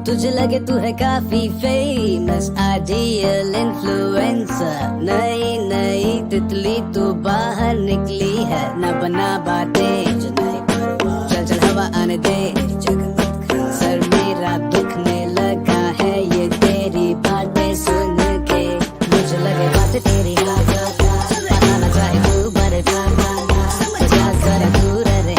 तुझे लगे तू है काफी फेमस, आइडियल इन्फ्लुएंसर, नई नई तितली तू बाहर निकली है, न बना बातें जो नहीं परवाह, चल चल हवा आने दे, सर मेरा दुखने लगा है ये तेरी बातें सुन के, मुझे लगे बातें तेरी पता न चाहे तू बड़े जा जरा दूर रहे,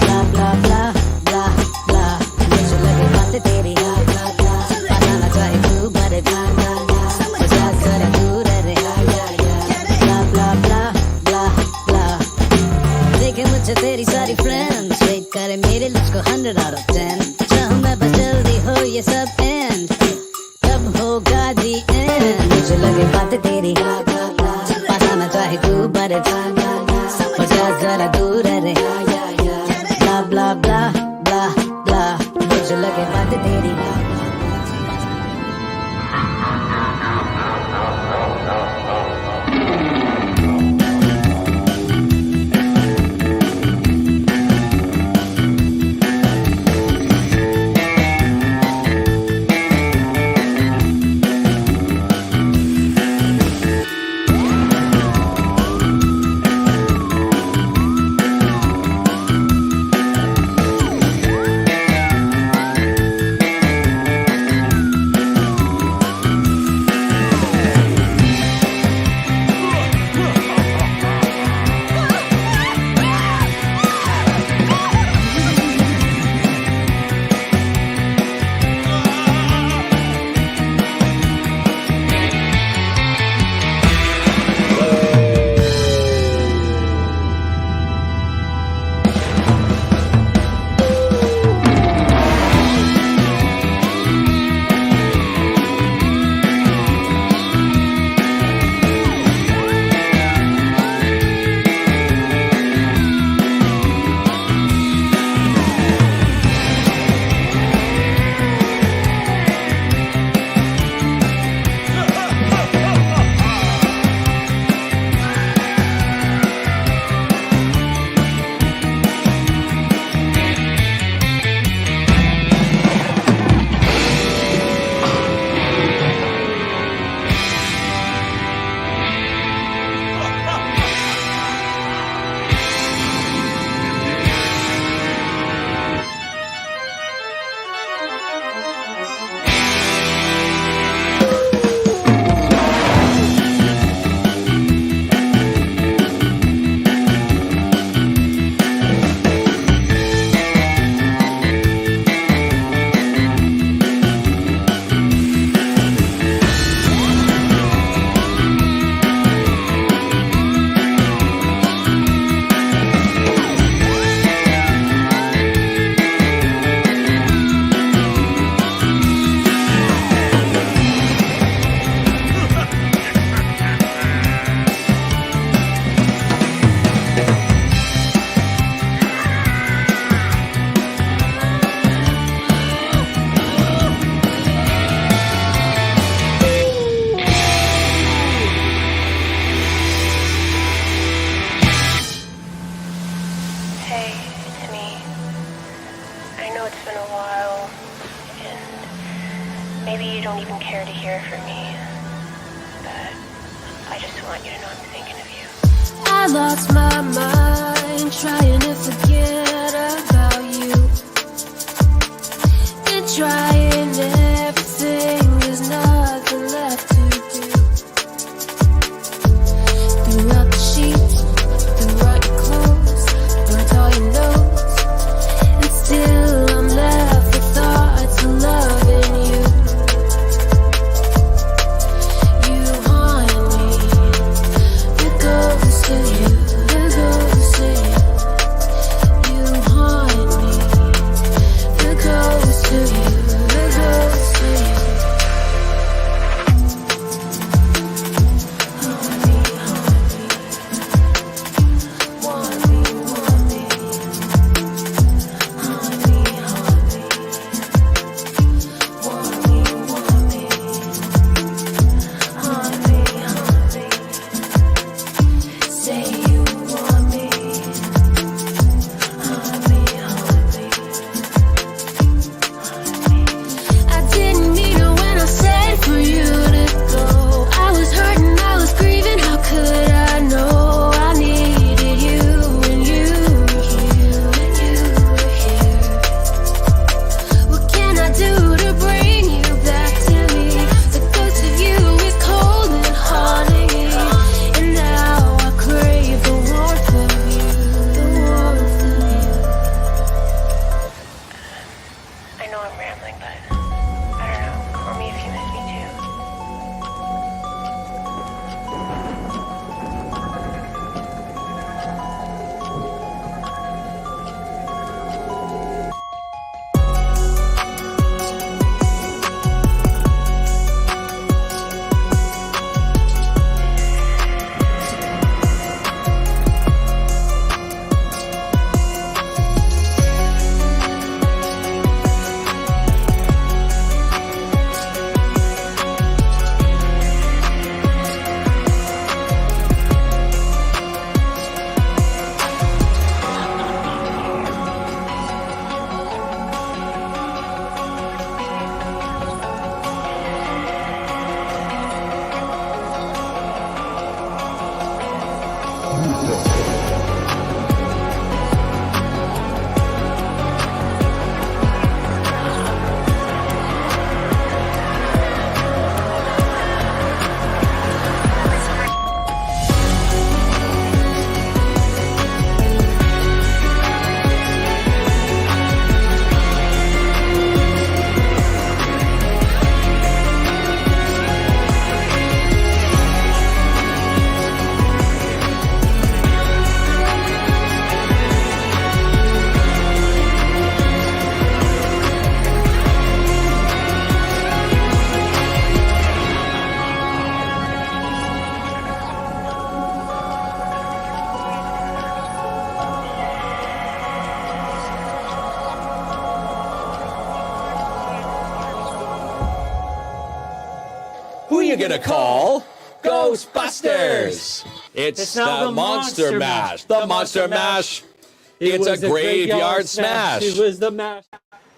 ब्ला ब्ला ब्ला ब्ला ब्ला, मुझे लगे बातें तेरी पता न चाहे तू बड़े जा जरा दूर रहे, ब्ला ब्ला ब्ला ब्ला ब्ला। देखे मुझे तेरी सारी फ्रेंड्स, वेट करे मेरे लिप्स को 100 out of 10, चाहूँ मैं बस जल्दी हो ये सब एंड, कब होगा दी एंड, मुझे लगे बातें तेरी पता न चाहे तू बड़े जा जरा दूर रहे, ब्ला ब्ला ब्ला ब्ला ब्ला, मुझे लगे बातें तेरी। You Who you gonna call? Ghostbusters! It's the Monster Mash. The Monster Mash. It's a graveyard smash. It was the mash.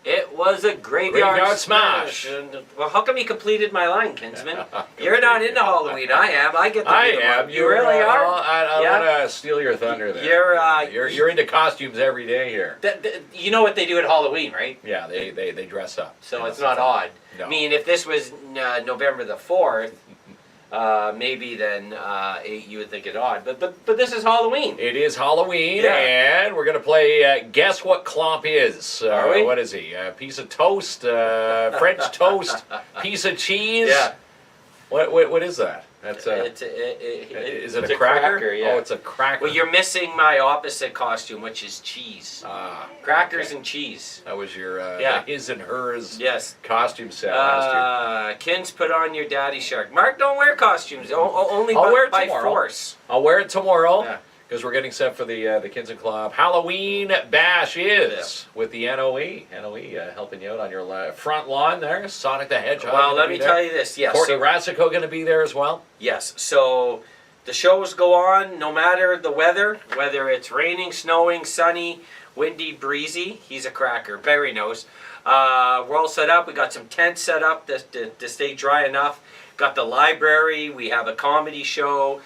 It was a graveyard smash. Well, how come you completed my line, Kinsman? You're not into Halloween. I am. I get the I am. You really are? I Yeah. want to steal your thunder there. You're into costumes every day here. You know what they do at Halloween, right? Yeah, they dress up. So it's not odd. No. I mean, if this was November the 4th, maybe then you would think it odd. But this is Halloween. It is Halloween, Yeah. and we're going to play Guess What Klomp Is. Are we? What is he? A piece of toast, French toast, piece of cheese? Yeah. What is that? That's is it a cracker? Yeah. Oh, it's a cracker. Well, you're missing my opposite costume, which is cheese. Crackers and cheese. That was your Yeah. his and hers Yes. costume set last year. Kins, put on your daddy shark. Mark don't wear costumes. Only I'll wear it by tomorrow. force. I'll wear it tomorrow Yeah. because we're getting set for the KINZ and KLOMP Halloween Bash with the NOE. NOE helping you out on your front lawn there. Sonic the Hedgehog. Well, gonna let be me there. tell you this. Yes. Courtney So, Rassico going to be there as well. yes. So the shows go on no matter the weather, whether it's raining, snowing, sunny, windy, breezy. He's a cracker. Barry knows. We're all set up. We got some tents set up to stay dry enough. Got the library. We have a comedy show,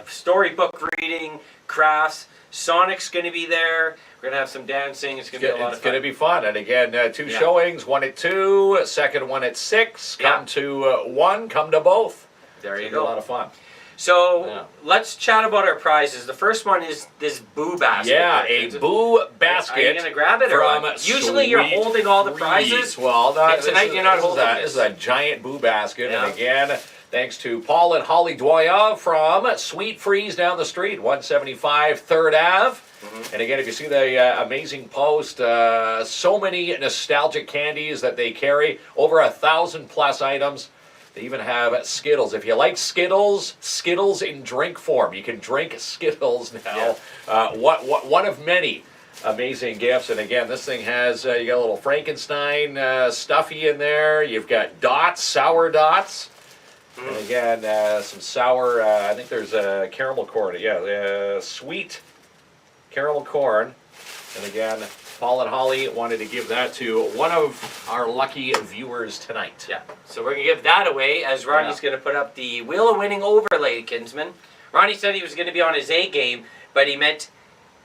storybook reading, crafts. Sonic's going to be there. We're going to have some dancing. It's going to be a lot of fun. It's going to be fun. And again, two Yeah. showings, one at 2, second one at 6. Come to one, come to both. There you It's gonna be go. a lot of fun. So Yeah. let's chat about our prizes. The first one is this Boo Basket. Yeah, here. a Boo Basket. Are you going to grab it or from what? Usually you're Sweet holding all the Freez. prizes. Well, Yeah, tonight you're not holding this is a giant Boo Basket. Yeah. And again, thanks to Paul and Holly Dwyer from Sweet Freez down the street, 175 3rd Ave. And again, if you see the amazing post, so many nostalgic candies that they carry, over 1,000+ items. They even have Skittles. If you like Skittles, Skittles in drink form. You can drink Skittles now. Yeah. One of many amazing gifts. And again, this thing has, you got a little Frankenstein stuffy in there. You've got dots, sour dots. And again, some sour, I think there's caramel corn. Yeah, sweet caramel corn. And again, Paul and Holly wanted to give that to one of our lucky viewers tonight. Yeah. So we're going to give that away as Ronnie's going to put up the Wheel of Winning overlay, Kinsman. Ronnie said he was going to be on his A game, but he meant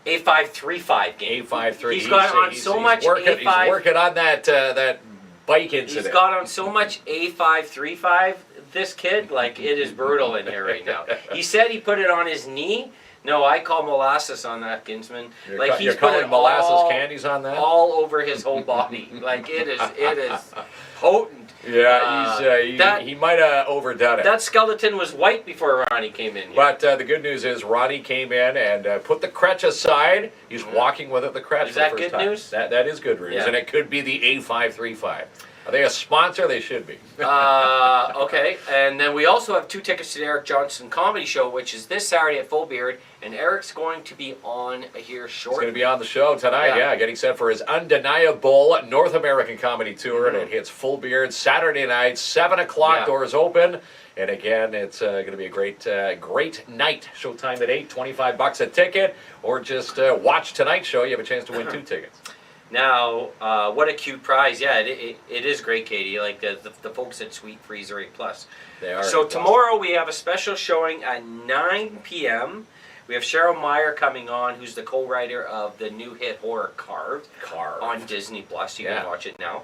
A535 game. A53. He's got on so much working, A5. He's working on that bike incident. He's got on so much A535, this kid, like it is brutal in here right now. He said he put it on his knee. No, I call molasses on that, Kinsman. Like You're he's put calling it molasses candies on that? all over his whole body. Like it is potent. Yeah, he might have overdone it. That skeleton was white before Ronnie came in here. But the good news is Ronnie came in and put the crutch aside. He's walking with it, the crutch. Is for that the first good time. news? That is good news, Yeah. and it could be the A535. Are they a sponsor? They should be. Okay, and then we also have 2 tickets to the Eric Johnston Comedy Show, which is this Saturday at Full Beard, and Eric's going to be on here He's shortly. going to be on the show tonight, Yeah. getting set for his undeniable North American comedy tour, and it hits Full Beard Saturday night, 7 o'clock, Yeah. doors open. And again, it's going to be a great night. Showtime at 8, $25 a ticket, or just watch tonight's show. You have a chance to win 2 tickets. Now, what a cute prize. Yeah, it is great, Katie. Like the folks at Sweet Freez are A+. They are. So tomorrow we have a special showing at 9 p.m. We have Cheryl Meyer coming on, who's the co-writer of the new hit horror Carved. On Disney Plus. You can watch it now.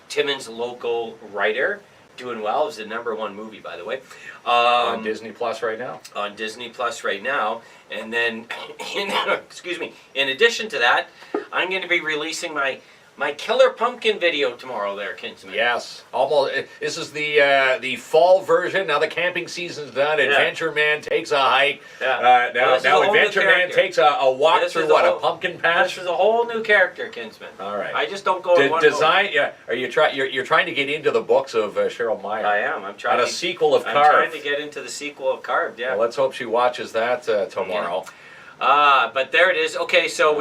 Timmins local writer, doing well. It was the #1 movie, by the way. On Disney Plus right now. On Disney Plus right now. And then, excuse me, in addition to that, I'm going to be releasing my Killer Pumpkin video tomorrow there, Kinsman. Yes, almost. This is the fall version. Now the camping season's done. Adventure Man takes a hike. Yeah. Now Adventure Man takes a walk through a pumpkin patch. This is a whole new character, Kinsman. All right. I just don't go in one design. Yeah. Are you You're trying to get into the books of Cheryl Meyer. I am. I'm trying. And a sequel of Carved. I'm trying to get into the sequel of Carved. Yeah. Well, let's hope she watches that tomorrow. But there it is. Okay, so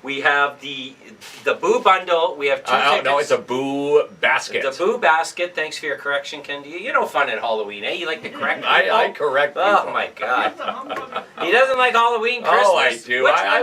we have the Boo bundle. We have 2 tickets. No, it's a Boo Basket. It's a Boo Basket. Thanks for your correction, Kendi. You know fun at Halloween, eh? You like to correct people? I correct people. Oh, my God. He doesn't like Halloween, Christmas. Oh, I do. I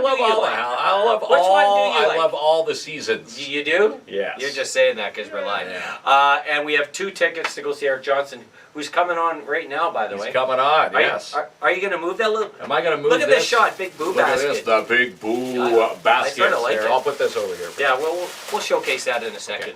love all the seasons. You do? Yes. You're just saying that because we're live. Yeah. And we have 2 tickets to go see Eric Johnston, who's coming on right now, by the way. He's coming on, yes. Are you going to move that little? Am I going to move Look at this shot, big Boo Basket. Look at this, the big Boo Basket. I sort of like it. I'll put this over here. Yeah, we'll showcase that in a second.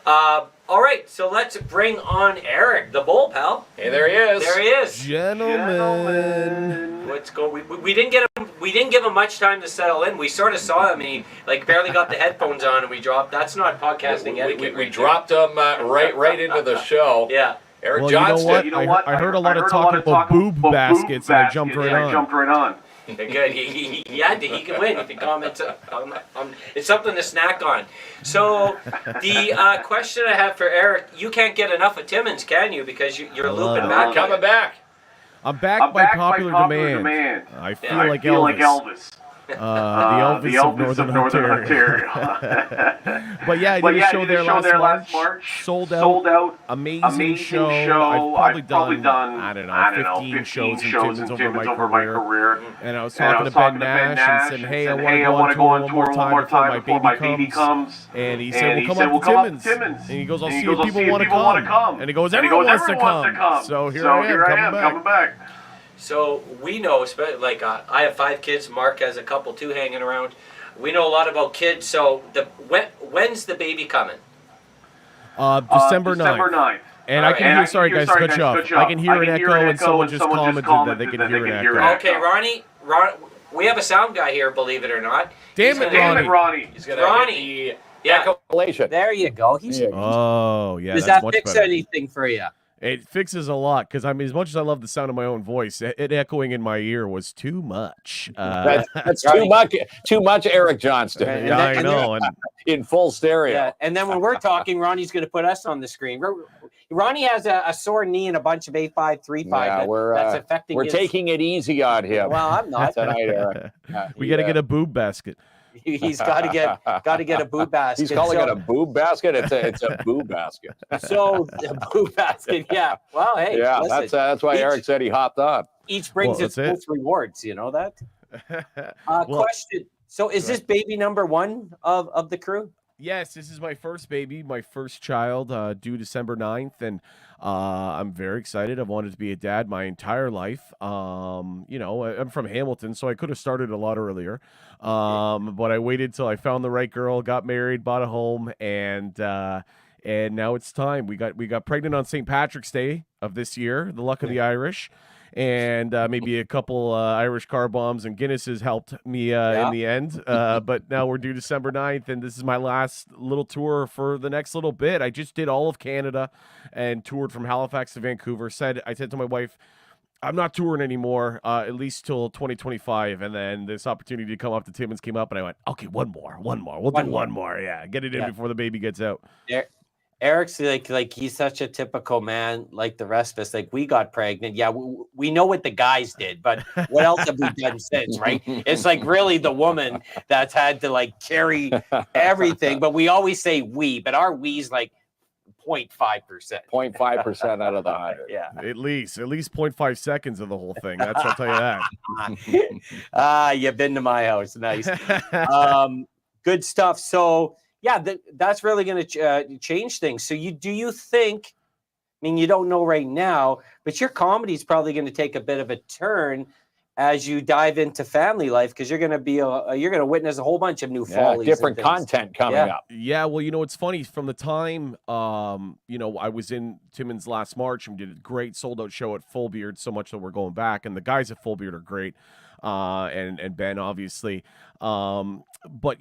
Okay. All right, so let's bring on Eric, the bull, pal. Hey, there he is. There he is. Gentlemen. Let's go. We didn't get him. We didn't give him much time to settle in. We sort of saw him, and he barely got the headphones on, and we dropped. That's not podcasting etiquette. We dropped him right into the show. Yeah. Eric Johnston. You know what? I heard a lot of talk about boob baskets, and I jumped right on. Good. He can win if he comments on. It's something to snack on. So the question I have for Eric: you can't get enough of Timmins, can you? Because you're looping back. Coming back. I'm back by popular demand. I feel like Elvis. The Elvis of Northern Ontario. But yeah, I did a show there last March. Sold out. Amazing show. I've probably done I don't know 15 shows in Timmins over my career. And I was talking to Ben Nash and said, hey, I want to go on tour one more time before my baby comes. And he said, well, come up to Timmins. And he goes, I'll see if people want to come. And he goes, everyone wants to come. So here I am, coming back. So we know, like I have 5 kids. Mark has a couple too hanging around. We know a lot about kids. So when's the baby coming? December 9th. And I can hear, sorry guys, cut you off. I can hear an echo, and someone just commented that they can hear an echo. Okay, Ronnie, we have a sound guy here, believe it or not. Damn it, Ronnie. He's going to hit the echolation. There you go. Oh, yeah. Does that fix anything for you? It fixes a lot, because I mean, as much as I love the sound of my own voice, it echoing in my ear was too much. That's too much, Eric Johnston. Yeah, I know. And in full stereo. Yeah, and then when we're talking, Ronnie's going to put us on the screen. Ronnie has a sore knee and a bunch of A5-3-5 that's affecting We're taking it easy on him. Well, I'm not tonight, Eric. We got to get a boob basket. He's got to get a boob basket. He's calling it a boob basket. It's a boob basket. So a boob basket, yeah. Well, hey, yeah, listen, that's why Eric said he hopped on. Each brings its rewards. You know that. Question. So, is this baby number 1 of the crew? Yes, this is my first baby, my first child, due December 9th, and I'm very excited. I've wanted to be a dad my entire life. I'm from Hamilton, so I could have started a lot earlier, but I waited till I found the right girl, got married, bought a home, and now it's time. We got pregnant on St. Patrick's Day of this year, the luck of the Irish. And maybe a couple Irish car bombs and Guinnesses helped me in the end. But now we're due December 9th, and this is my last little tour for the next little bit. I just did all of Canada and toured from Halifax to Vancouver. I said to my wife, I'm not touring anymore, at least till 2025. And then this opportunity to come up to Timmins came up, and I went, okay, one more. We'll do one more. Yeah, get it in before the baby gets out. Eric's like he's such a typical man, like the rest of us. Like, we got pregnant. Yeah, we know what the guys did, but what else have we done since, right? It's like really the woman that's had to like carry everything. But we always say we, but our we's like 0.5%. 0.5% out of the 100. Yeah. At least 0.5 seconds of the whole thing. I'll tell you that. You've been to my house. Nice. Good stuff. So yeah, that's really going to change things. So do you think, I mean, you don't know right now, but your comedy is probably going to take a bit of a turn. as you dive into family life, because you're going to be you're going to witness a whole bunch of new follies, different and things. content coming up. Yeah, well, it's funny. From the time, I was in Timmins last March and did a great sold-out show at Full Beard, so much that we're going back, and the guys at Full Beard are great, and Ben, obviously. But,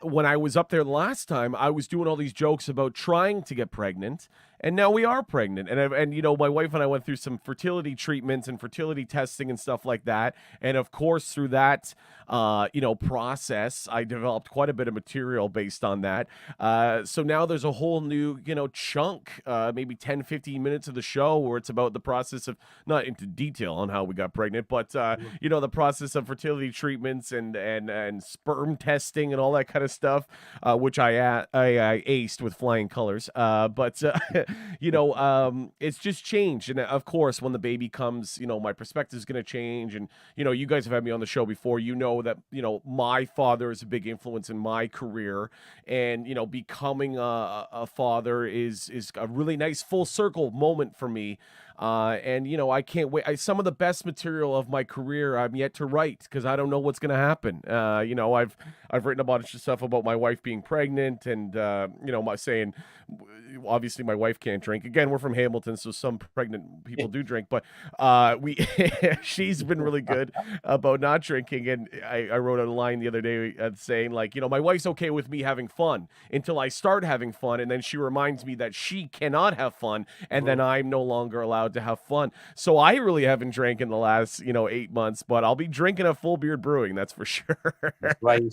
when I was up there last time, I was doing all these jokes about trying to get pregnant, and now we are pregnant. And my wife and I went through some fertility treatments and fertility testing and stuff like that. And of course, through that, process, I developed quite a bit of material based on that. So now there's a whole new, chunk, maybe 10, 15 minutes of the show where it's about the process of, not into detail on how we got pregnant, but, the process of fertility treatments and sperm testing and all that kind of stuff, which I aced with flying colors. But it's just changed. And of course, when the baby comes, my perspective is going to change. And, you guys have had me on the show before, that, my father is a big influence in my career, and, becoming a father is a really nice full circle moment for me. And I can't wait. Some of the best material of my career I'm yet to write, because I don't know what's going to happen. I've written a bunch of stuff about my wife being pregnant, and my saying, obviously my wife can't drink. Again, we're from Hamilton, so some pregnant people do drink, but she's been really good about not drinking. And I wrote a line the other day saying, like, my wife's okay with me having fun until I start having fun, and then she reminds me that she cannot have fun, and then I'm no longer allowed to have fun. So I really haven't drank in the last 8 months, but I'll be drinking at Full Beard Brewing, that's for sure. Right,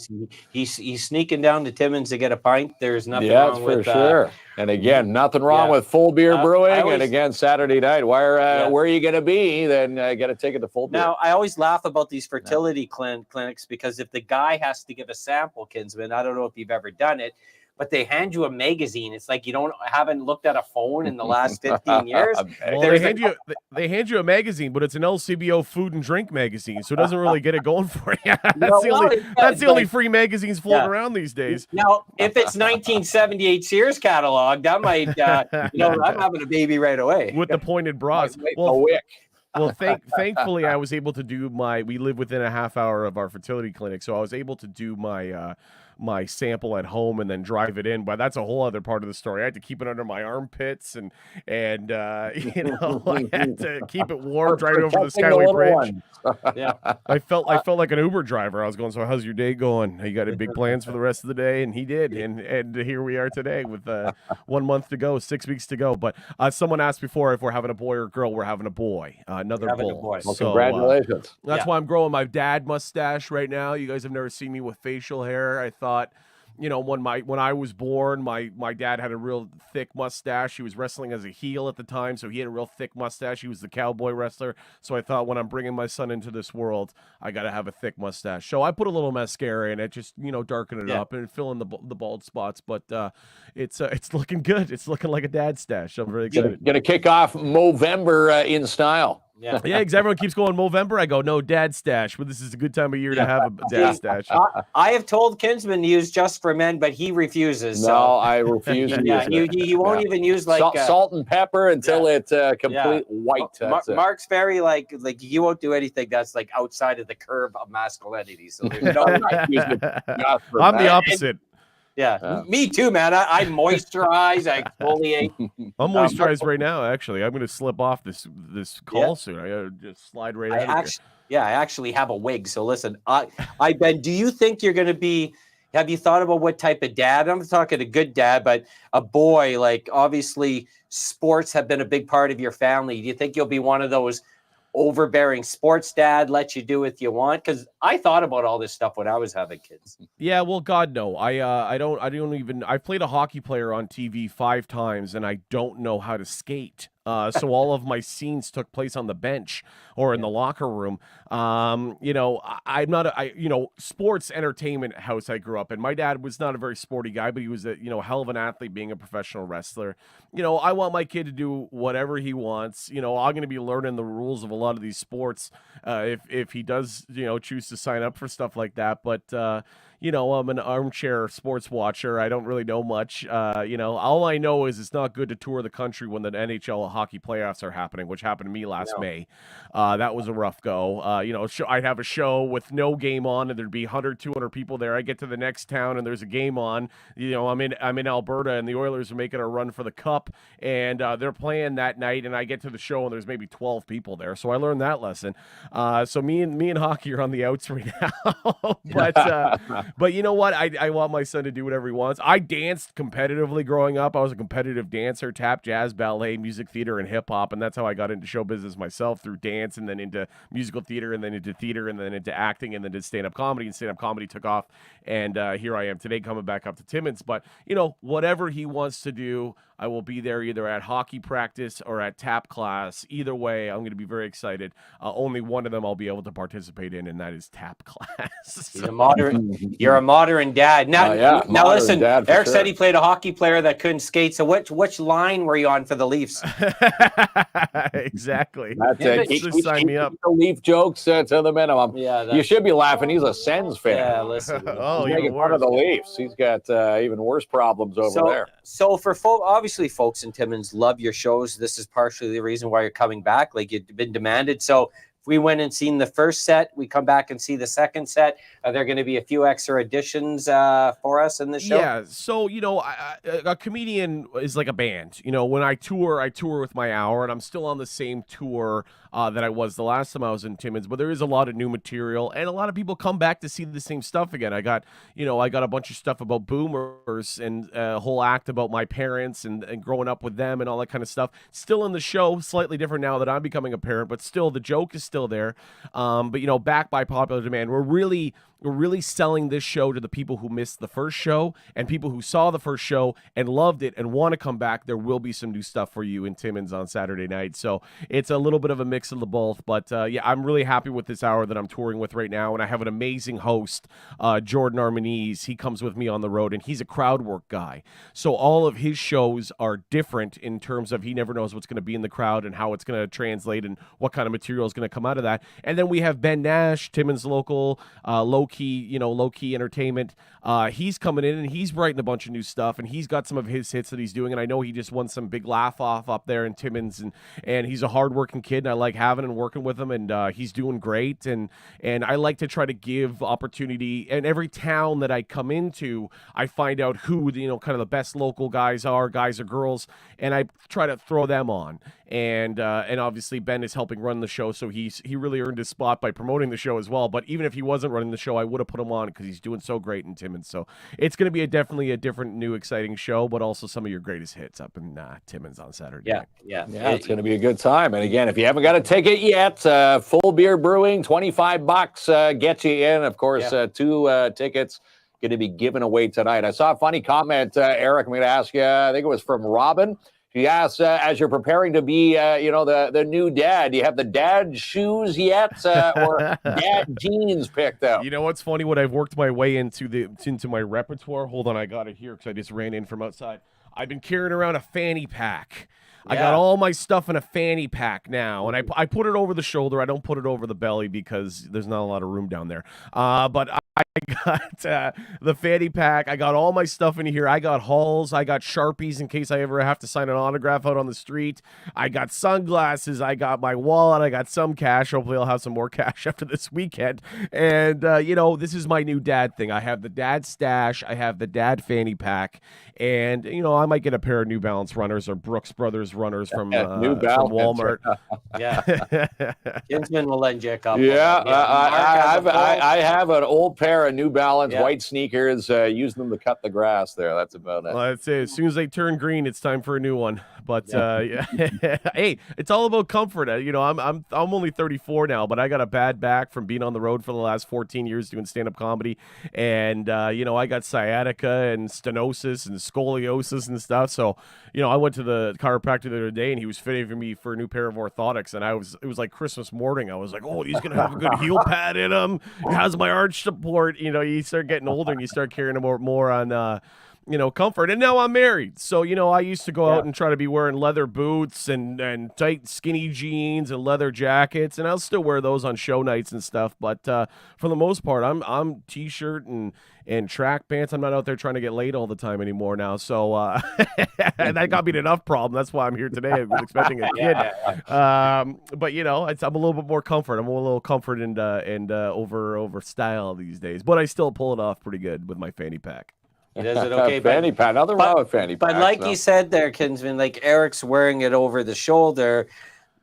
he's sneaking down to Timmins to get a pint. There's nothing Yeah, wrong with for sure. And again, nothing wrong with Full Beard Brewing. And again, Saturday night, where are you going to be? Then get a ticket to Full Beard. Now, I always laugh about these fertility clinics, because if the guy has to give a sample, Kinsman, I don't know if you've ever done it, but they hand you a magazine. It's like you haven't looked at a phone in the last 15 years. Well, they hand you a magazine, but it's an LCBO food and drink magazine, so it doesn't really get it going for you. That's the only free magazines floating around these days. Now, if it's 1978 Sears catalog, that might, I'm having a baby right away. With the pointed bras. Well, thankfully, I was able to do we live within a half hour of our fertility clinic, so I was able to do my sample at home and then drive it in. But that's a whole other part of the story. I had to keep it under my armpits, and I had to keep it warm driving over the Skyway Bridge. I felt like an Uber driver. I was going, so how's your day going? You got any big plans for the rest of the day? And he did. And here we are today with 1 month to go, 6 weeks to go. But someone asked before if we're having a boy or a girl. We're having a boy, another bull. Well, so, congratulations. That's why I'm growing my dad mustache right now. You guys have never seen me with facial hair. I thought, when I was born, my dad had a real thick mustache. He was wrestling as a heel at the time, so he had a real thick mustache. He was the cowboy wrestler. So I thought, when I'm bringing my son into this world, I got to have a thick mustache. So I put a little mascara in it, just darken it up and fill in the bald spots. But it's looking good. It's looking like a dad stash. I'm really excited. Going to kick off Movember in style. Yeah, because everyone keeps going Movember. I go, no, dad stash. But this is a good time of year to have a dad stash. I have told Kinsman to use Just for Men, but he refuses. No, I refuse to use it. He won't even use salt and pepper until it's complete white. Mark's very like you won't do anything that's like outside of the curve of masculinity. So there's no. I'm the opposite. Me too, man. I moisturize, I exfoliate. I'm moisturized right now, actually. I'm going to slip off this call soon. I got to just slide right out of here. I actually have a wig. So listen, Ben, do you think you're going to be, have you thought about what type of dad? I'm talking a good dad, but a boy, like obviously sports have been a big part of your family. Do you think you'll be one of those overbearing sports dad, let you do what you want? Because I thought about all this stuff when I was having kids. Yeah, well, God, no. I don't even. I've played a hockey player on TV 5 times, and I don't know how to skate. So all of my scenes took place on the bench or in the locker room. I'm not sports entertainment house I grew up in. My dad was not a very sporty guy, but he was a hell of an athlete, being a professional wrestler. I want my kid to do whatever he wants. I'm going to be learning the rules of a lot of these sports if he does choose to sign up for stuff like that. But I'm an armchair sports watcher. I don't really know much. All I know is it's not good to tour the country when the NHL hockey playoffs are happening, which happened to me last May. That was a rough go. I'd have a show with no game on, and there'd be 100, 200 people there. I get to the next town, and there's a game on. I'm in Alberta, and the Oilers are making a run for the cup, and they're playing that night. And I get to the show, and there's maybe 12 people there. So I learned that lesson. So me and hockey are on the outs right now. But you know what? I want my son to do whatever he wants. I danced competitively growing up. I was a competitive dancer, tap, jazz, ballet, music theater, and hip hop, and that's how I got into show business myself, through dance, and then into musical theater, and then into theater, and then into acting, and then did stand-up comedy, and stand-up comedy took off, and here I am today coming back up to Timmins. But whatever he wants to do, I will be there either at hockey practice or at tap class. Either way, I'm going to be very excited. Only one of them I'll be able to participate in, and that is tap class. You're a modern dad. Now, listen, Eric said he played a hockey player that couldn't skate. So which line were you on for the Leafs? Exactly. That's it. Just sign me up. The Leaf jokes to the minimum. Yeah, you should be laughing. He's a Sens fan. Yeah, listen. He's making fun of the Leafs. He's got even worse problems over there. So for obviously folks in Timmins love your shows. This is partially the reason why you're coming back. Like, you've been demanded. So if we went and seen the first set, we come back and see the second set. Are there going to be a few extra additions for us in the show? Yeah. So, a comedian is like a band. When I tour with my hour, and I'm still on the same tour that I was the last time I was in Timmins, but there is a lot of new material, and a lot of people come back to see the same stuff again. I got a bunch of stuff about boomers, and a whole act about my parents and growing up with them and all that kind of stuff. Still in the show, slightly different now that I'm becoming a parent, but still the joke is still there. But back by popular demand, we're really selling this show to the people who missed the first show and people who saw the first show and loved it and want to come back. There will be some new stuff for you in Timmins on Saturday night. So it's a little bit of a mix of the both. But I'm really happy with this hour that I'm touring with right now. And I have an amazing host, Jordan Armanese. He comes with me on the road, and he's a crowd work guy. So all of his shows are different in terms of he never knows what's going to be in the crowd and how it's going to translate and what kind of material is going to come out of that. And then we have Ben Nash, Timmins local, low-key entertainment. He's coming in, and he's writing a bunch of new stuff, and he's got some of his hits that he's doing, and I know he just won some big laugh-off up there in Timmins, and he's a hard-working kid, and I like having and working with him, and he's doing great, and I like to try to give opportunity, and every town that I come into, I find out who, kind of the best local guys or girls, and I try to throw them on. And obviously Ben is helping run the show, so he really earned his spot by promoting the show as well. But even if he wasn't running the show, I would have put him on because he's doing so great in Timmins. So it's going to be definitely a different, new, exciting show, but also some of your greatest hits up in Timmins on Saturday night. Yeah, it's going to be a good time. And again, if you haven't got a ticket yet, Full Beard Brewing, $25 gets you in. Of course, 2 tickets going to be given away tonight. I saw a funny comment, Eric. I'm going to ask you. I think it was from Robin. She asked, as you're preparing to be, the new dad, do you have the dad shoes yet, or dad jeans picked out? You know what's funny? What I've worked my way into my repertoire. Hold on, I got it here because I just ran in from outside. I've been carrying around a fanny pack. I got all my stuff in a fanny pack now, and I put it over the shoulder. I don't put it over the belly because there's not a lot of room down there. But I got the fanny pack. I got all my stuff in here. I got hauls. I got Sharpies in case I ever have to sign an autograph out on the street. I got sunglasses. I got my wallet. I got some cash. Hopefully I'll have some more cash after this weekend. And, this is my new dad thing. I have the dad stash. I have the dad fanny pack. And, I might get a pair of New Balance runners or Brooks Brothers runners from Walmart. Kinsman will lend you a couple. I have an old pair of New Balance white sneakers. Use them to cut the grass there. That's about it. Well, that's it. As soon as they turn green, it's time for a new one. But hey, it's all about comfort. I'm only 34 now, but I got a bad back from being on the road for the last 14 years doing stand-up comedy, and I got sciatica and stenosis and scoliosis and stuff. So I went to the chiropractor the other day, and he was fitting for me for a new pair of orthotics, and it was like Christmas morning. I was like, oh, he's gonna have a good heel pad in him. How's my arch support? You start getting older and you start carrying more on comfort. And now I'm married. So, I used to go out and try to be wearing leather boots and tight skinny jeans and leather jackets, and I'll still wear those on show nights and stuff. But for the most part, I'm t-shirt and track pants. I'm not out there trying to get laid all the time anymore now. So that got me enough problem. That's why I'm here today. I was expecting a kid. But I'm a little bit more comfort. I'm a little comfort and over style these days. But I still pull it off pretty good with my fanny pack. He does it okay. Fanny pack. Nothing wrong with fanny pack. But like you said there, Kinsman, like Eric's wearing it over the shoulder,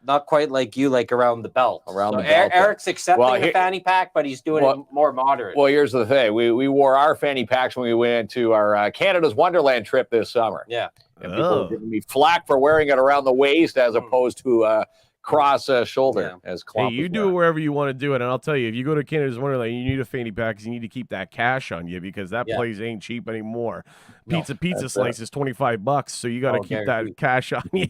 not quite like you, like around the belt. Around the belt. Eric's accepting the fanny pack, but he's doing it more moderate. Well, here's the thing. We wore our fanny packs when we went to our Canada's Wonderland trip this summer. Yeah. And people were giving me flack for wearing it around the waist as opposed to cross shoulder as KLOMP. Hey, you do it wherever you want to do it, and I'll tell you, if you go to Canada's Wonderland, you need a fanny pack because you need to keep that cash on you because that place ain't cheap anymore. Pizza slice is $25, so you got to keep that cash on you.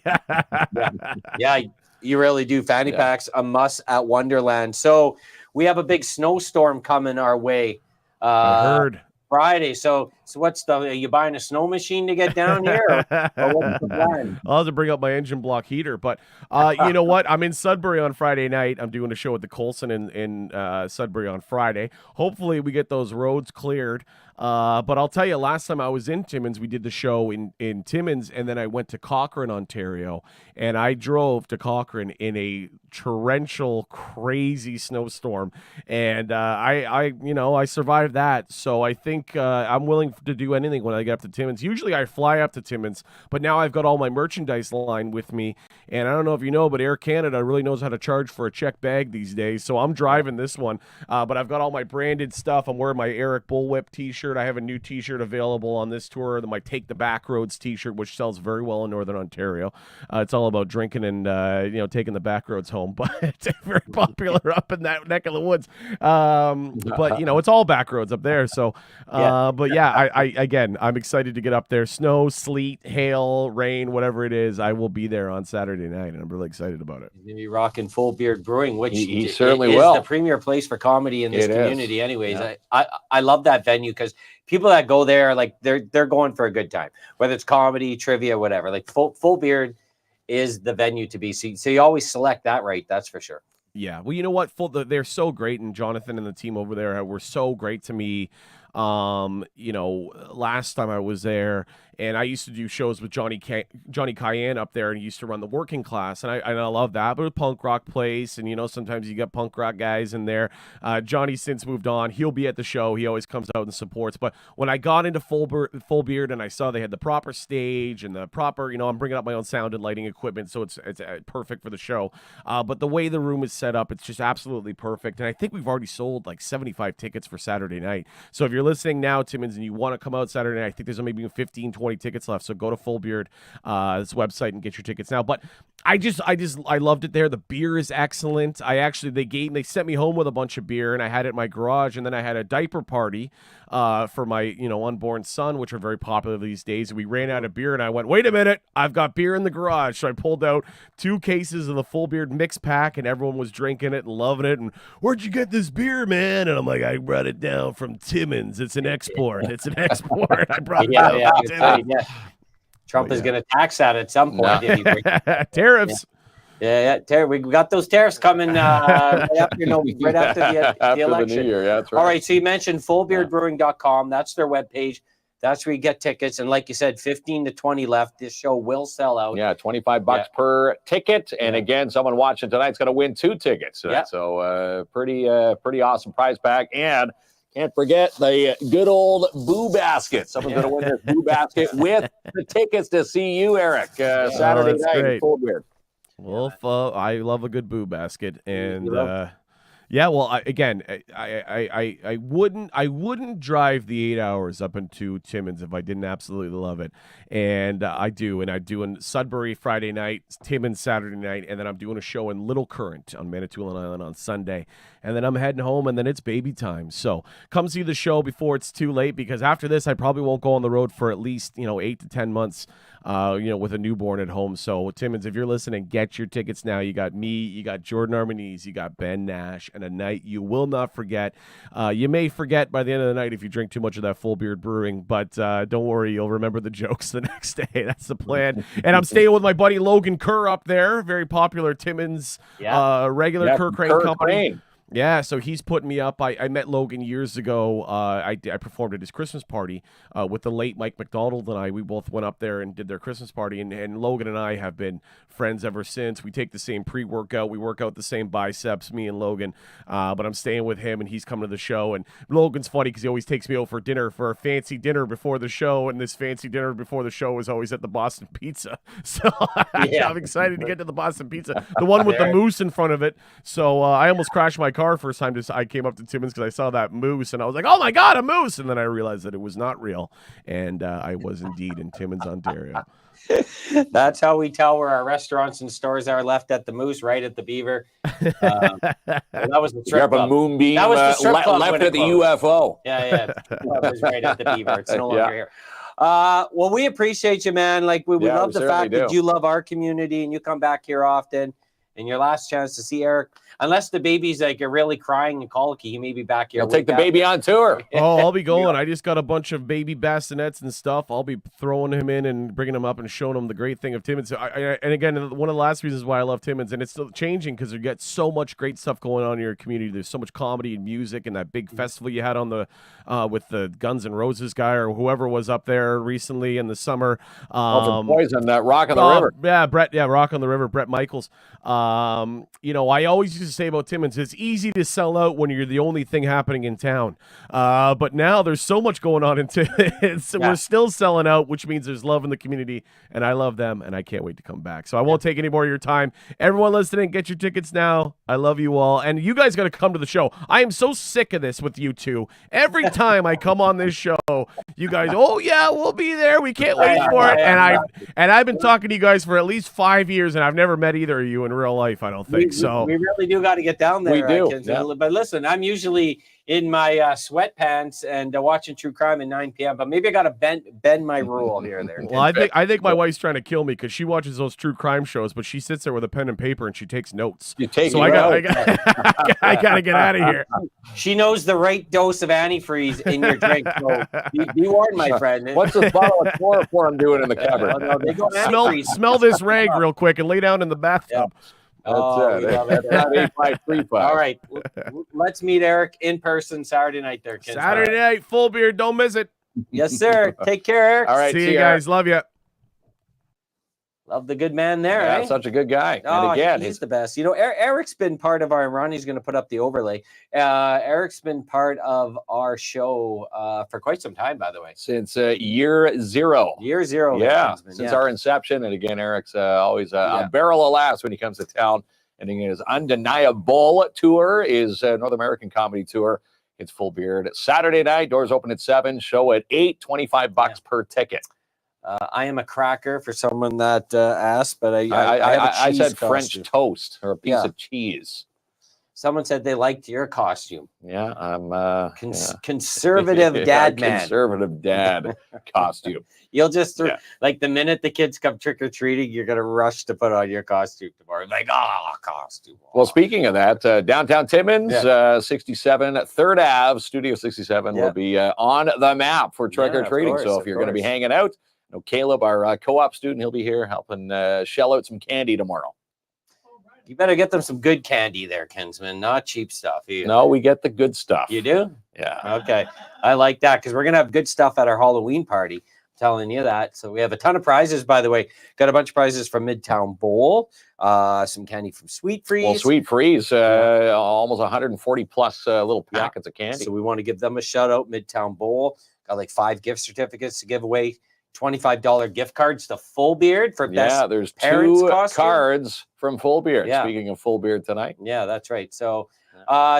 Yeah, you really do. Fanny packs a must at Wonderland. So we have a big snowstorm coming our way. I heard. Friday. So what's are you buying a snow machine to get down here? Or what's the plan? I'll have to bring up my engine block heater. But you know what? I'm in Sudbury on Friday night. I'm doing a show at the Colson in Sudbury on Friday. Hopefully we get those roads cleared. But I'll tell you, last time I was in Timmins, we did the show in Timmins, and then I went to Cochrane, Ontario, and I drove to Cochrane in a torrential, crazy snowstorm, and I survived that. So I think I'm willing to do anything when I get up to Timmins. Usually I fly up to Timmins, but now I've got all my merchandise line with me, and I don't know if you know, but Air Canada really knows how to charge for a check bag these days. So I'm driving this one, but I've got all my branded stuff. I'm wearing my Eric Bullwhip T-shirt. I have a new T-shirt available on this tour, my Take the Back Roads T-shirt, which sells very well in Northern Ontario. It's all about drinking and taking the back roads home, but it's very popular up in that neck of the woods. But it's all back roads up there. So, but yeah, I'm excited to get up there. Snow, sleet, hail, rain, whatever it is, I will be there on Saturday night, and I'm really excited about it. He's gonna be rocking Full Beard Brewing, which he certainly is will. The premier place for comedy in this community. Anyways, I love that venue because people that go there, like they're going for a good time, whether it's comedy, trivia, whatever. Like Full Beard is the venue to be. So you always select that right. That's for sure. Yeah. Well, you know what? They're so great, and Jonathan and the team over there were so great to me. Last time I was there, and I used to do shows with Johnny Cayenne up there, and he used to run the working class, and I love that. But a punk rock place, and sometimes you got punk rock guys in there. Johnny's since moved on. He'll be at the show. He always comes out and supports. But when I got into Full Beard and I saw they had the proper stage and the proper, I'm bringing up my own sound and lighting equipment, so it's perfect for the show. But the way the room is set up, it's just absolutely perfect. And I think we've already sold like 75 tickets for Saturday night. So if you're listening now, Timmins, and you want to come out Saturday night, I think there's maybe 15, 20 tickets left. So go to Full Beard, this website, and get your tickets now. But I loved it there. The beer is excellent. They sent me home with a bunch of beer, and I had it in my garage, and then I had a diaper party for my unborn son, which are very popular these days. And we ran out of beer, and I went, wait a minute, I've got beer in the garage. So I pulled out 2 cases of the Full Beard mix pack, and everyone was drinking it and loving it. And where'd you get this beer, man? And I'm like, I brought it down from Timmins. It's an export. I brought it down. Trump is going to tax that at some point. Tariffs. We got those tariffs coming right after the election. The new year. That's right. All right, so you mentioned fullbeardbrewing.com. That's their webpage. That's where you get tickets. And like you said, 15 to 20 left. This show will sell out. Yeah, $25 per ticket. And again, someone watching tonight's going to win 2 tickets. So pretty awesome prize pack. And can't forget the good old Boo Basket. Someone's going to win this Boo Basket with the tickets to see you, Eric, Saturday night in Full Beard. Well, I love a good Boo Basket, and I wouldn't drive the 8 hours up into Timmins if I didn't absolutely love it, and I do in Sudbury Friday night, Timmins Saturday night, and then I'm doing a show in Little Current on Manitoulin Island on Sunday, and then I'm heading home, and then it's baby time. So come see the show before it's too late, because after this I probably won't go on the road for at least 8 to 10 months. With a newborn at home. So Timmins, if you're listening, get your tickets now. You got me, you got Jordan Armanese, you got Ben Nash, and and a night you will not forget. You may forget by the end of the night if you drink too much of that Full Beard Brewing, but don't worry, you'll remember the jokes the next day. That's the plan. And I'm staying with my buddy Logan Kerr up there, very popular Timmins regular Kerr Crane Company. Crane. Yeah, so he's putting me up. I met Logan years ago. I performed at his Christmas party with the late Mike McDonald and I. We both went up there and did their Christmas party, and Logan and I have been friends ever since. We take the same pre-workout. We work out the same biceps, me and Logan, but I'm staying with him, and he's coming to the show. And Logan's funny because he always takes me out for dinner, for a fancy dinner before the show, and this fancy dinner before the show is always at the Boston Pizza. So I'm excited to get to the Boston Pizza, the one with the moose in front of it. So I almost crashed my car first time I came up to Timmins because I saw that moose and I was like, oh my God, a moose. And then I realized that it was not real. And I was indeed in Timmins, Ontario. That's how we tell where our restaurants and stores are, left at the Moose, right at the Beaver. That was the strip club. A moonbeam That was the strip club left when at it the closed. UFO. Yeah. It was right at the Beaver. It's no longer here. Well, we appreciate you, man. Like we love the fact that you love our community and you come back here often. And your last chance to see Eric, unless the baby's like really crying and colicky, he may be back here. He'll take the baby on tour. Oh, I'll be going. I just got a bunch of baby bassinets and stuff. I'll be throwing him in and bringing him up and showing him the great thing of Timmins. And again, one of the last reasons why I love Timmins, and it's still changing because you get so much great stuff going on in your community. There's so much comedy and music, and that big festival you had on the with the Guns N' Roses guy or whoever was up there recently in the summer. Poison, that Rock on the River. Yeah, Brett. Yeah, Rock on the River. Brett Michaels. I always used to say about Timmins, it's easy to sell out when you're the only thing happening in town. But now there's so much going on in Timmins. We're still selling out, which means there's love in the community, and I love them, and I can't wait to come back. So I won't take any more of your time. Everyone listening, get your tickets now. I love you all, and you guys got to come to the show. I am so sick of this with you two. Every time I come on this show, you guys, oh yeah, we'll be there. We can't wait for it. And I've been talking to you guys for at least 5 years, and I've never met either of you in real life. I don't think so. We really do got to get down there. We do. But listen, I'm usually in my sweatpants and watching true crime at 9 p.m. But maybe I got to bend my rule here. Well, I think my wife's trying to kill me because she watches those true crime shows, but she sits there with a pen and paper and she takes notes. I got to get out of here. She knows the right dose of antifreeze in your drink. So be warned, my friend. What's this bottle of chloroform doing in the cupboard? They go smell this rag real quick and lay down in the bathtub. That's All right, let's meet Eric in person Saturday night there, kids. Saturday night, Full Beard, don't miss it. Yes, sir. Take care, Eric. All right, see you guys. Love you. Love the good man there. Yeah, such a good guy. Oh, and again, he's the best. Eric's been part of our. Ronnie's going to put up the overlay. Eric's been part of our show for quite some time, by the way. Since year zero. Year zero. Yeah, since our inception. And again, Eric's always a barrel of laughs when he comes to town. And again, his Undeniable tour is North American comedy tour. It's Full Beard. Saturday night, doors open at 7, show at 8, $25 per ticket. I am a cracker for someone that asked, but I said French toast or a piece of cheese. Someone said they liked your costume. Yeah, I'm conservative dad man. Conservative dad costume. You'll just like the minute the kids come trick or treating, you're gonna rush to put on your costume tomorrow. Like, costume. Well, speaking of that, downtown Timmins, 67 3rd Ave, Studio 67 will be on the map for trick or treating. So if you're going to be hanging out, Caleb, our co-op student, he'll be here helping shell out some candy tomorrow. You better get them some good candy there, Kinsman, not cheap stuff. No, we get the good stuff. You do? Yeah. Okay. I like that because we're going to have good stuff at our Halloween party. I'm telling you that. So we have a ton of prizes, by the way. Got a bunch of prizes from Midtown Bowl, some candy from Sweet Freez. Well, Sweet Freez, almost 140 plus little packets of candy. So we want to give them a shout out, Midtown Bowl. Got like 5 gift certificates to give away. $25 gift cards to Full Beard for best. There's parents 2 costume. cards from Full Beard. Yeah. Speaking of Full Beard tonight. Yeah, that's right. So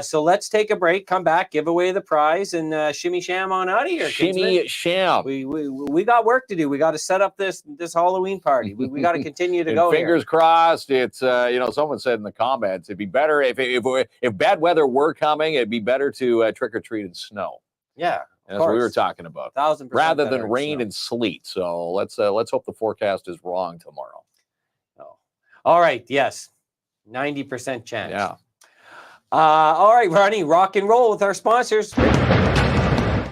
so let's take a break, come back, give away the prize, and shimmy sham on out of here. Shimmy sham. We got work to do. We got to set up this Halloween party. We got to continue to go. Fingers crossed. It's someone said in the comments it'd be better if bad weather were coming. It'd be better to trick or treat in snow. Yeah. That's what we were talking about. 1000% rather than rain and sleet. So let's hope the forecast is wrong tomorrow. Oh. All right. Yes. 90% chance. Yeah. All right, Ronnie, rock and roll with our sponsors.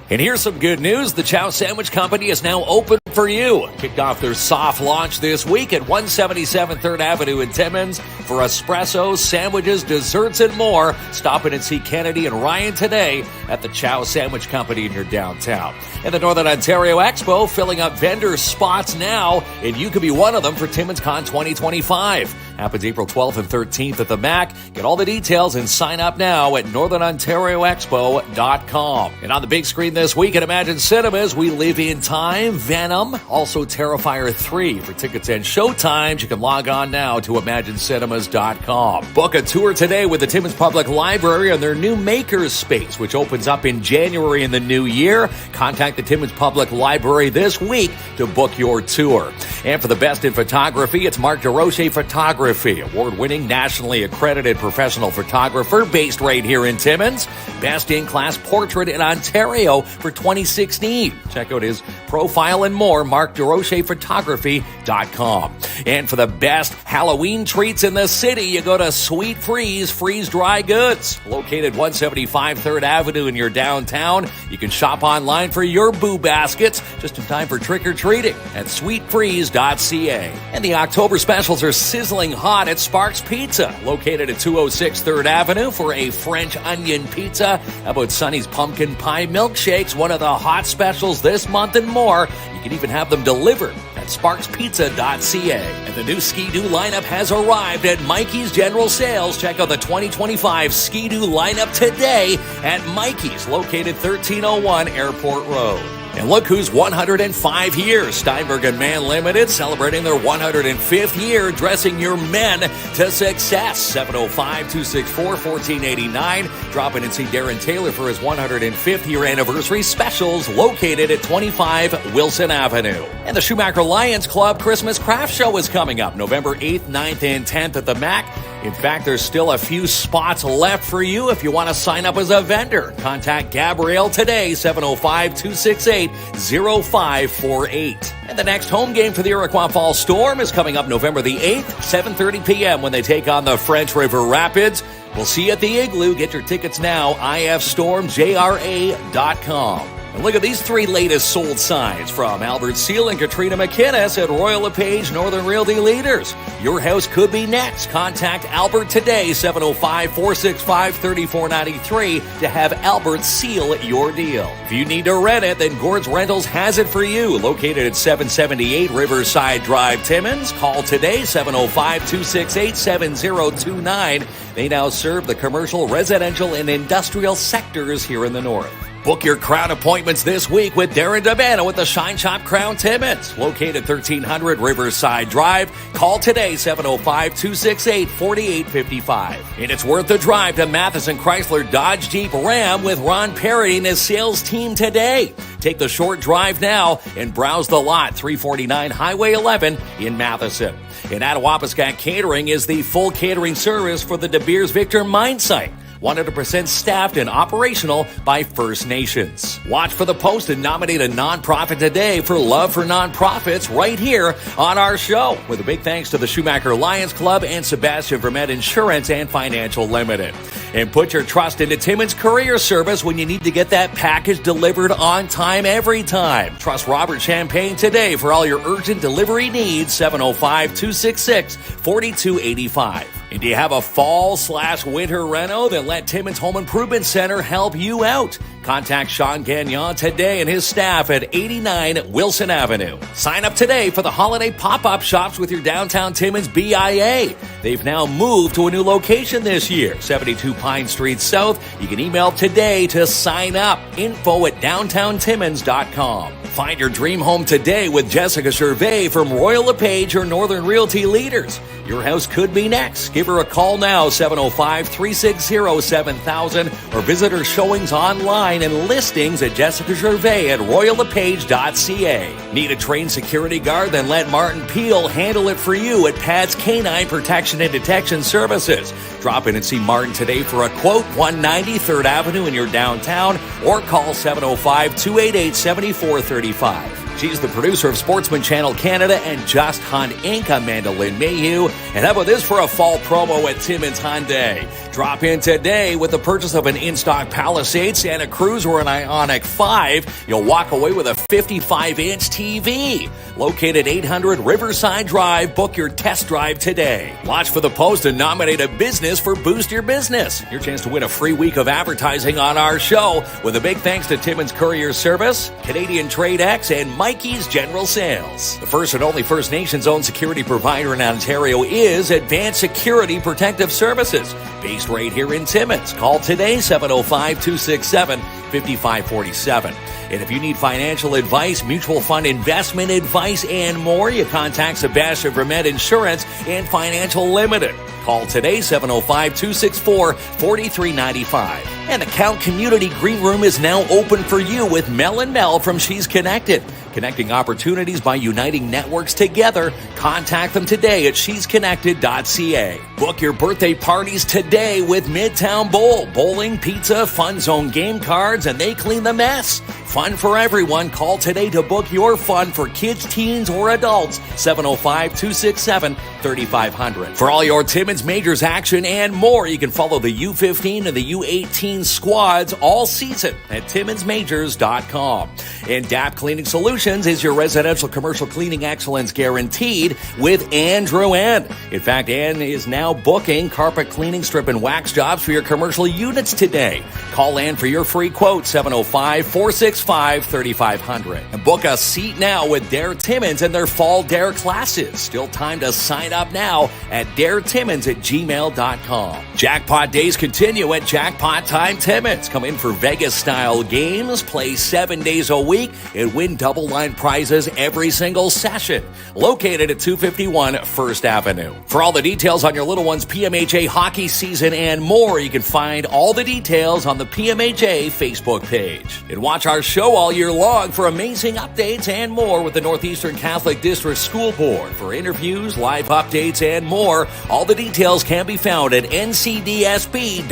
And here's some good news. The Chow Sandwich Company is now open for you. Kicked off their soft launch this week at 177 3rd Avenue in Timmins for espressos, sandwiches, desserts, and more. Stop in and see Kennedy and Ryan today at the Chow Sandwich Company in your downtown. And the Northern Ontario Expo filling up vendor spots now, and you could be one of them for Timmins Con 2025. Happens April 12th and 13th at the MAC. Get all the details and sign up now at northernontarioexpo.com. And on the big screen this week at Imagine Cinemas, We Live in Time, Venom, also Terrifier 3. For tickets and showtimes, you can log on now to imaginecinemas.com. Book a tour today with the Timmins Public Library on their new Makers Space, which opens up in January in the new year. Contact the Timmins Public Library this week to book your tour. And for the best in photography, it's Mark DeRoche Photography, award-winning, nationally accredited professional photographer based right here in Timmins. Best in-class portrait in Ontario for 2016. Check out his profile and more, markderochephotography.com. And for the best Halloween treats in the city, you go to Sweet Freez Freeze Dry Goods, located 175 3rd Avenue in your downtown. You can shop online for your boo baskets just in time for trick-or-treating at sweetfreeze.ca. And the October specials are sizzling hot at Sparks Pizza, located at 206 3rd Avenue for a French onion pizza. How about Sonny's pumpkin pie milkshakes, one of the hot specials this month and more. You can even have them delivered at sparkspizza.ca. And the new Ski-Doo lineup has arrived at Mikey's General Sales. Check out the 2025 Ski-Doo lineup today at Mikey's, located 1301 Airport Road. And look who's 105 years. Steinberg and Man Limited celebrating their 105th year, dressing your men to success. 705-264-1489. Drop in and see Darren Taylor for his 105th year anniversary specials, located at 25 Wilson Avenue. And the Schumacher Lions Club Christmas Craft Show is coming up November 8th, 9th, and 10th at the MAC. In fact, there's still a few spots left for you if you want to sign up as a vendor. Contact Gabrielle today, 705-268-0548. And the next home game for the Iroquois Falls Storm is coming up November the 8th, 7:30 p.m. when they take on the French River Rapids. We'll see you at the Igloo. Get your tickets now, ifstormjra.com. And look at these three latest sold signs from Albert Seal and Katrina McInnes at Royal LePage Northern Realty Leaders. Your house could be next. Contact Albert today, 705-465-3493 to have Albert seal your deal. If you need to rent it, then Gord's Rentals has it for you. Located at 778 Riverside Drive, Timmins. Call today, 705-268-7029. They now serve the commercial, residential, and industrial sectors here in the north. Book your crown appointments this week with Darren DeBano at the Shine Shop Crown Timmins, located 1300 Riverside Drive. Call today, 705-268-4855. And it's worth the drive to Matheson Chrysler Dodge Jeep Ram with Ron Perry and his sales team today. Take the short drive now and browse the lot, 349 Highway 11 in Matheson. And Attawapiskat Catering is the full catering service for the De Beers Victor mine site. 100% staffed and operational by First Nations. Watch for the post and nominate a nonprofit today for Love for Nonprofits right here on our show. With a big thanks to the Schumacher Lions Club and Sebastian Vermette Insurance and Financial Limited. And put your trust into Timmins Courier Service when you need to get that package delivered on time every time. Trust Robert Champagne today for all your urgent delivery needs, 705-266-4285. And do you have a fall/winter reno? Then let Timmins Home Improvement Center help you out. Contact Sean Gagnon today and his staff at 89 Wilson Avenue. Sign up today for the holiday pop-up shops with your downtown Timmins BIA. They've now moved to a new location this year, 72 Pine Street South. You can email today to sign up. info@downtowntimmins.com. Find your dream home today with Jessica Gervais from Royal LePage or Northern Realty Leaders. Your house could be next. Give her a call now, 705-360-7000, or visit her showings online and listings at Jessica Gervais at royallepage.ca. Need a trained security guard? Then let Martin Peel handle it for you at Pat's Canine Protection and Detection Services. Drop in and see Martin today for a quote, 190 3rd Avenue in your downtown, or call 705-288-7435. She's the producer of Sportsman Channel Canada and Just Hunt Inc. I'm Mandolin Mayhew. And how about this for a fall promo at Timmins Hyundai? Drop in today with the purchase of an in-stock Palisade, Santa Cruz, or an Ioniq 5. You'll walk away with a 55-inch TV. Located 800 Riverside Drive. Book your test drive today. Watch for the post and nominate a business for Boost Your Business. Your chance to win a free week of advertising on our show with a big thanks to Timmins Courier Service, Canadian Trade X, and Mikey's General Sales. The first and only First Nations-owned security provider in Ontario is Advanced Security Protective Services, based right here in Timmins. Call today, 705-267-5547. And if you need financial advice, mutual fund investment advice, and more, you contact Sebastian Vermette Insurance and Financial Limited. Call today, 705-264-4395. And the Count Community Green Room is now open for you with Mel and Mel from She's Connected. Connecting opportunities by uniting networks together. Contact them today at shesconnected.ca. Book your birthday parties today with Midtown Bowl. Bowling, pizza, fun zone game cards, and they clean the mess. Fun for everyone. Call today to book your fun for kids, teens, or adults. 705-267-3500. For all your Timmins Majors action and more, you can follow the U15 and the U18 squads all season at TimminsMajors.com. And DAP Cleaning Solutions is your residential commercial cleaning excellence guaranteed with Andrew N. In fact, Ann is now booking carpet cleaning, strip, and wax jobs for your commercial units today. Call Ann for your free quote, 705-465-3500. And book a seat now with Dare Timmins and their Fall Dare classes. Still time to sign up now at daretimmins@gmail.com. Jackpot days continue at Jackpot Time Timmins. Come in for Vegas-style games, play 7 days a week, and win double-line prizes every single session. Located at 251 First Avenue. For all the details on your little one's PMHA hockey season and more, you can find all the details on the PMHA Facebook page. And watch our show all year long for amazing updates and more with the Northeastern Catholic District School Board. For interviews, live updates, and more, all the details can be found at ncdsb.on.ca.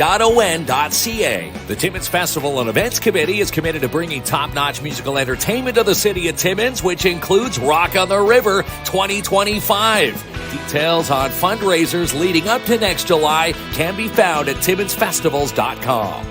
The Timmins Festival and Events Committee is committed to bringing top-notch musical entertainment to the city of Timmins, which includes Rock on the River 2025. Details on fundraisers leading up to next July can be found at TimminsFestivals.com.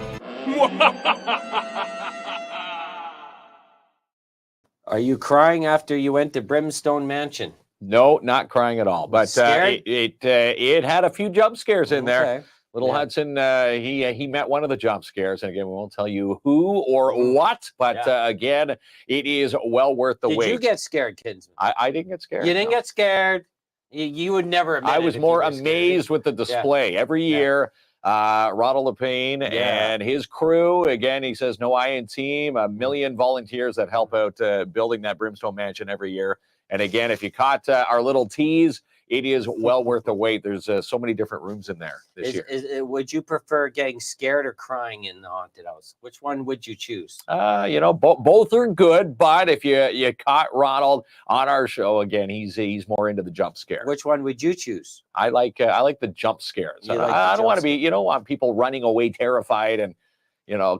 Are you crying after you went to Brimstone Mansion? No, not crying at all. But Scared? it had a few jump scares in there. Okay. Little Yeah. Hudson, he met one of the jump scares, and again, we won't tell you who or what, but again, it is well worth the wait. Did you get scared, kids? I didn't get scared. You didn't get scared. You would never admit I it was if more you were scared. amazed with the display every year. Ronald Lepine and his crew. Again, he says no IN team, a million volunteers that help out building that Brimstone Mansion every year. And again, if you caught our little tease, it is well worth the wait. There's so many different rooms in there this year. Would you prefer getting scared or crying in the haunted house? Which one would you choose? Both are good, but if you caught Ronald on our show, again, he's more into the jump scare. Which one would you choose? I like the jump scares. I don't want to be, you don't want people running away terrified and,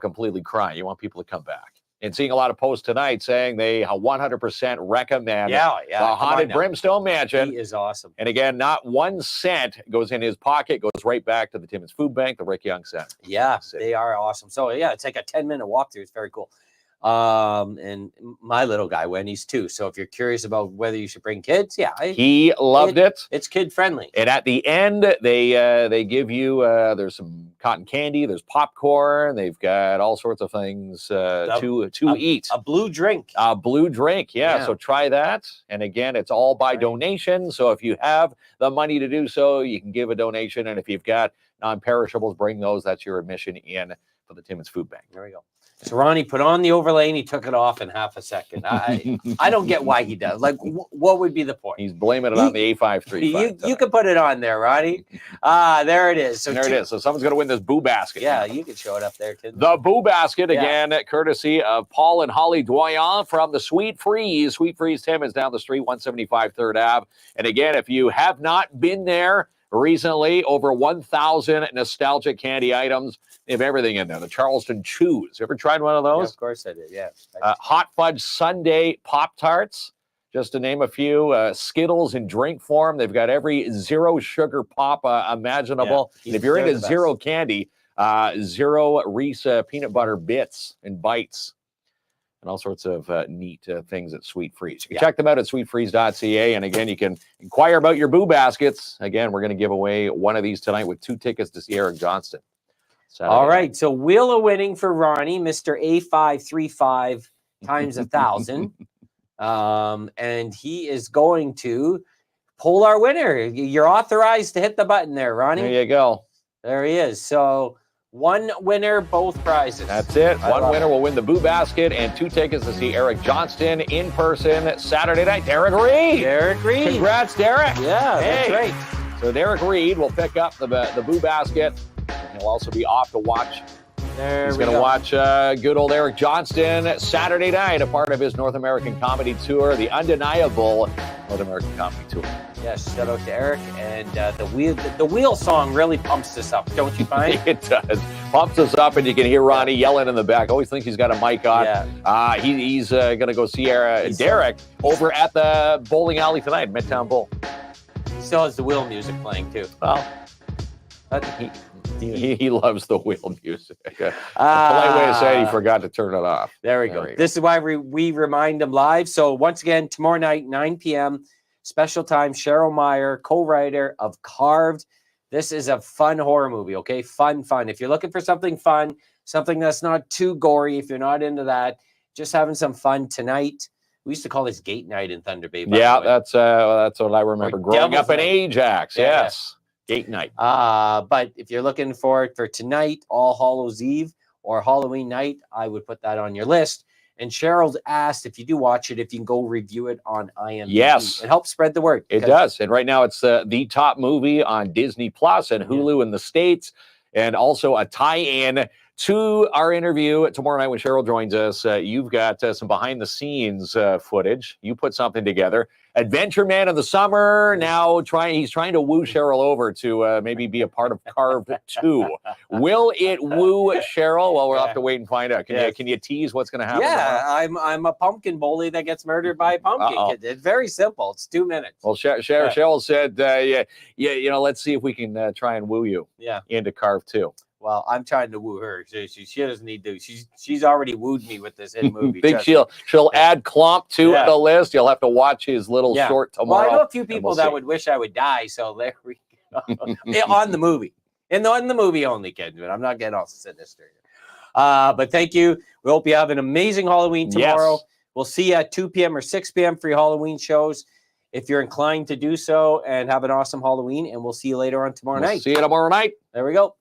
completely crying. You want people to come back. And seeing a lot of posts tonight saying they 100% recommend the Haunted Brimstone Mansion. He is awesome. And again, not 1 cent goes in his pocket, goes right back to the Timmins Food Bank, the Rick Young Center. Yeah, they are awesome. So, it's like a 10-minute walkthrough. It's very cool. And my little guy went, he's 2. So if you're curious about whether you should bring kids, he loved it. It's kid friendly. And at the end, they give you there's some cotton candy, there's popcorn, they've got all sorts of things to eat. A blue drink. A blue drink, yeah. So try that. And again, it's all by donation. So if you have the money to do so, you can give a donation. And if you've got non-perishables, bring those. That's your admission in for the Timmins Food Bank. There we go. So Ronnie put on the overlay and he took it off in half a second. I don't get why he does. Like, what would be the point? He's blaming it on the A535. You can put it on there, Ronnie. There it is. So there it is. So someone's going to win this Boo Basket. Yeah, you can show it up there, kid. The Boo Basket, again, courtesy of Paul and Holly Doyon from the Sweet Freez. Sweet Freez Timmins down the street, 175 3rd Ave. And again, if you have not been there recently, over 1,000 nostalgic candy items. They have everything in there. The Charleston Chews. You ever tried one of those? Yeah, of course I did, yeah. Hot Fudge Sundae Pop-Tarts. just to name a few. Skittles in drink form. They've got every zero sugar pop imaginable. Yeah, and if you're they're into the zero candy, zero Reese peanut butter bits and bites. And all sorts of neat things at Sweet Freez. You can check them out at sweetfreeze.ca. And again, you can inquire about your Boo Baskets. Again, we're going to give away one of these tonight with 2 tickets to see Eric Johnston. Saturday All night. right. So wheel of winning for Ronnie, Mr. A535 times 1,000. And he is going to pull our winner. You're authorized to hit the button there, Ronnie. There you go. There he is. So 1 winner, both prizes. That's it. One winner will win the Boo Basket and 2 tickets to see Eric Johnston in person Saturday night. Derek Reed. Derek Reed. Congrats, Derek. Yeah, Hey. that's right. So Derek Reed will pick up the Boo Basket. And he'll also be off to watch. There He's we going to go. watch good old Eric Johnston Saturday night, a part of his North American Comedy Tour, the undeniable North American Comedy Tour. Yes, shout out to Eric. And the wheel song really pumps this up, don't you find? It does. Pumps us up, and you can hear Ronnie yelling in the back. Always thinks he's got a mic on. Yeah. He's going to go see Derek over at the bowling alley tonight, Midtown Bowl. He still has the wheel music playing too. Well, But he loves the wheel music. A polite way to say he forgot to turn it off. There we go. This is why we remind them live. So once again, tomorrow night, 9 p.m., special time, Cheryl Meyer, co-writer of Carved. This is a fun horror movie, okay? Fun. If you're looking for something fun, something that's not too gory, if you're not into that, just having some fun tonight. We used to call this Gate Night in Thunder Bay. Yeah, that's what I remember growing Devil's up in Night. Ajax. Yeah. Yes. Gate Night. But if you're looking for it for tonight, All Hallows Eve or Halloween night, I would put that on your list. And Cheryl's asked if you do watch it, if you can go review it on IMDb. Yes. It helps spread the word. It does. And right now it's the top movie on Disney Plus and Hulu in the States, and also a tie-in to our interview tomorrow night when Cheryl joins us. You've got some behind-the-scenes footage. You put something together. Adventure Man of the Summer. Now he's trying to woo Cheryl over to maybe be a part of Carved 2. Will it woo Cheryl? Well, we'll have to wait and find out. Can you tease what's going to happen? Yeah, I'm a pumpkin bully that gets murdered by a pumpkin. It's very simple. It's 2 minutes. Well, Cheryl said, let's see if we can try and woo you into Carved 2. Well, I'm trying to woo her. She doesn't need to. She's already wooed me with this hit movie. Think she'll add Klomp to the list. You'll have to watch his little short tomorrow. Well, I know a few people that would wish I would die. So there we go. On the movie, in the movie only, kid. But I'm not getting all sinister here. But thank you. We hope you have an amazing Halloween tomorrow. Yes. We'll see you at 2 p.m. or 6 p.m. for your Halloween shows. If you're inclined to do so, and have an awesome Halloween, and we'll see you later on tomorrow night. See you tomorrow night. There we go.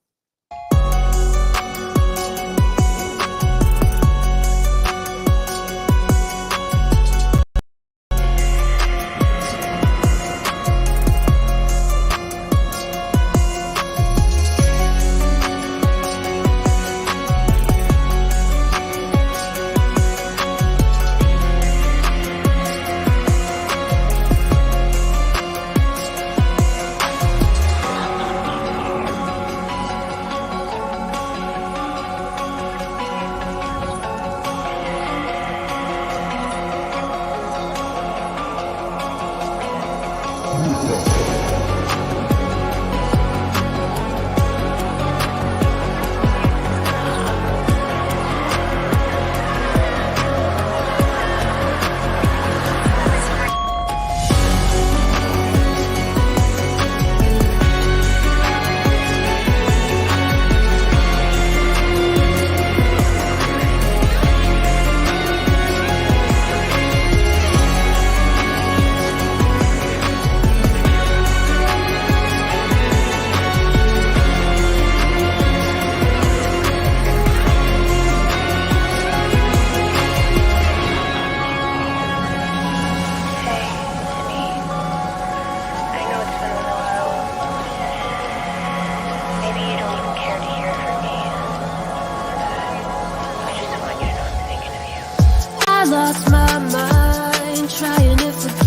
I lost my mind trying to forget.